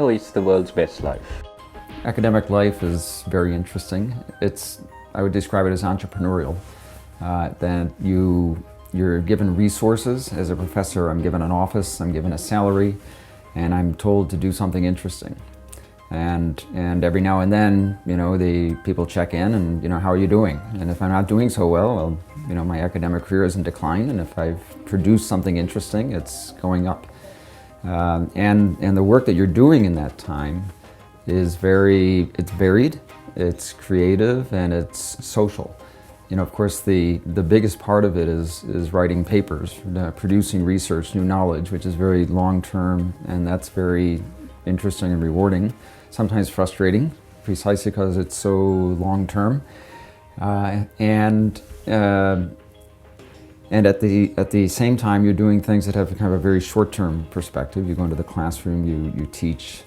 Well, it's the world's best life. Academic life is very interesting. I would describe it as entrepreneurial. That you're given resources. As a professor, I'm given an office, I'm given a salary, and I'm told to do something interesting. And every now and then, the people check in and, how are you doing? And if I'm not doing so well, my academic career is in decline, and if I've produced something interesting, it's going up. And the work that you're doing in that time is it's varied, it's creative, and it's social. Of course, the biggest part of it is writing papers, producing research, new knowledge, which is very long-term, and that's very interesting and rewarding. Sometimes frustrating, precisely because it's so long-term. And at the same time, you're doing things that have kind of a very short-term perspective. You go into the classroom, you teach,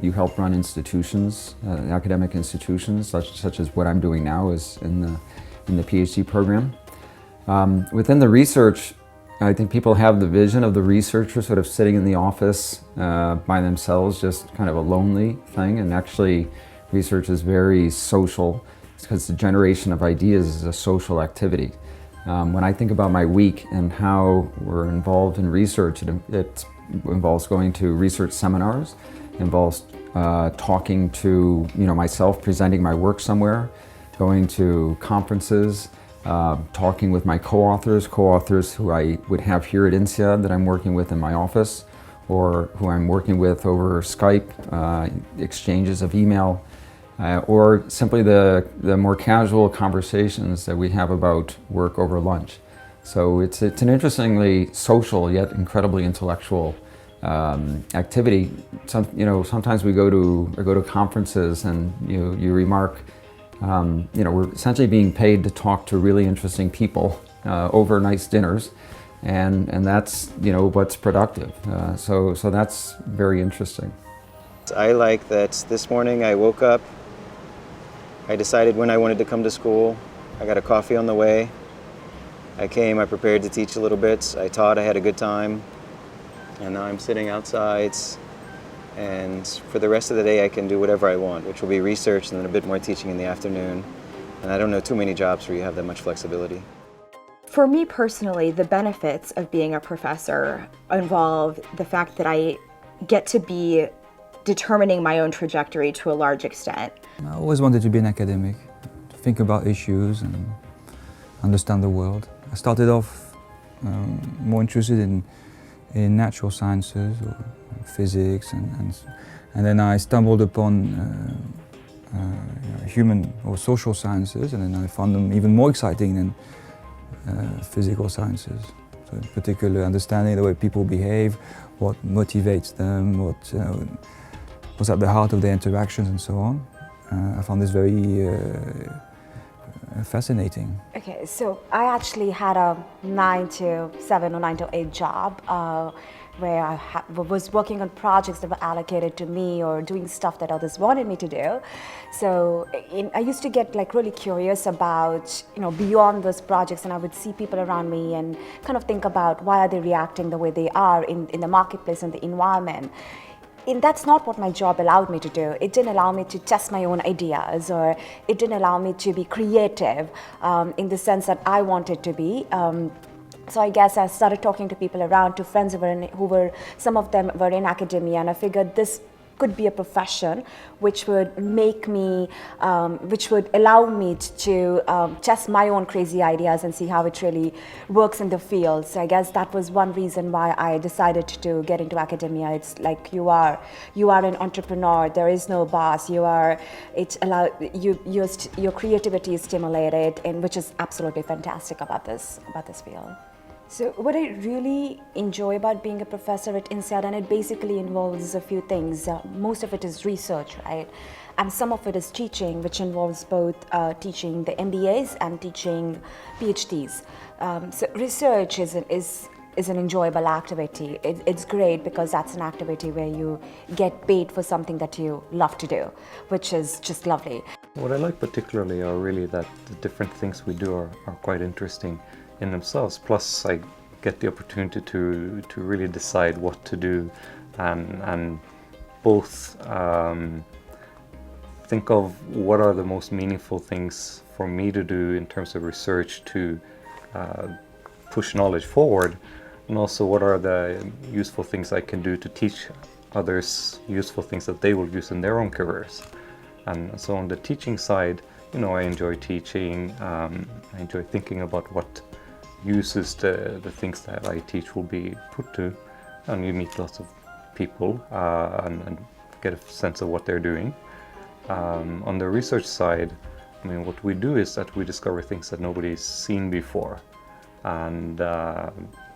you help run institutions, academic institutions, such as what I'm doing now is in the PhD program. Within the research, I think people have the vision of the researcher sort of sitting in the office by themselves, just kind of a lonely thing, and actually research is very social because the generation of ideas is a social activity. When I think about my week and how we're involved in research, it involves going to research seminars, involves talking to myself, presenting my work somewhere, going to conferences, talking with my co-authors who I would have here at INSEAD that I'm working with in my office, or who I'm working with over Skype, exchanges of email, or simply the more casual conversations that we have about work over lunch. So it's an interestingly social yet incredibly intellectual activity. Sometimes we go to conferences and you remark, we're essentially being paid to talk to really interesting people over nice dinners, and that's what's productive. So that's very interesting. I like that this morning I woke up, I decided when I wanted to come to school, I got a coffee on the way, I came, I prepared to teach a little bit, I taught, I had a good time, and now I'm sitting outside. And for the rest of the day, I can do whatever I want, which will be research and then a bit more teaching in the afternoon. And I don't know too many jobs where you have that much flexibility. For me personally, the benefits of being a professor involve the fact that I get to be determining my own trajectory to a large extent. I always wanted to be an academic, to think about issues and understand the world. I started off more interested in natural sciences or physics, and then I stumbled upon human or social sciences, and then I found them even more exciting than physical sciences. So in particular, understanding the way people behave, what motivates them, what's at the heart of their interactions and so on. I found this very fascinating. Okay, so I actually had a 9 to 7 or 9 to 8 job where I was working on projects that were allocated to me or doing stuff that others wanted me to do. So I used to get really curious about, beyond those projects, and I would see people around me and kind of think about why are they reacting the way they are in the marketplace and the environment. And that's not what my job allowed me to do. It didn't allow me to test my own ideas, or it didn't allow me to be creative in the sense that I wanted to be. So I guess I started talking to people around, to friends some of them were in academia, and I figured this could be a profession which would make me, which would allow me to test my own crazy ideas and see how it really works in the field. So I guess that was one reason why I decided to get into academia. It's like you are an entrepreneur. There is no boss. Your creativity is stimulated, and which is absolutely fantastic about this field. So what I really enjoy about being a professor at INSEAD, and it basically involves a few things. Most of it is research, right? And some of it is teaching, which involves both teaching the MBAs and teaching PhDs. So research is an enjoyable activity. It's great because that's an activity where you get paid for something that you love to do, which is just lovely. What I like particularly are really that the different things we do are quite interesting in themselves. Plus, I get the opportunity to really decide what to do and both think of what are the most meaningful things for me to do in terms of research to push knowledge forward, and also what are the useful things I can do to teach others useful things that they will use in their own careers. And so on the teaching side, you know, I enjoy teaching. I enjoy thinking about what uses the things that I teach will be put to, and you meet lots of people and get a sense of what they're doing. On the research side, I mean, what we do is that we discover things that nobody's seen before, and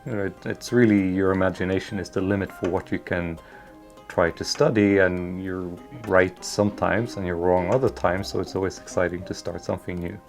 you know, it's really your imagination is the limit for what you can try to study, and you're right sometimes and you're wrong other times, so it's always exciting to start something new.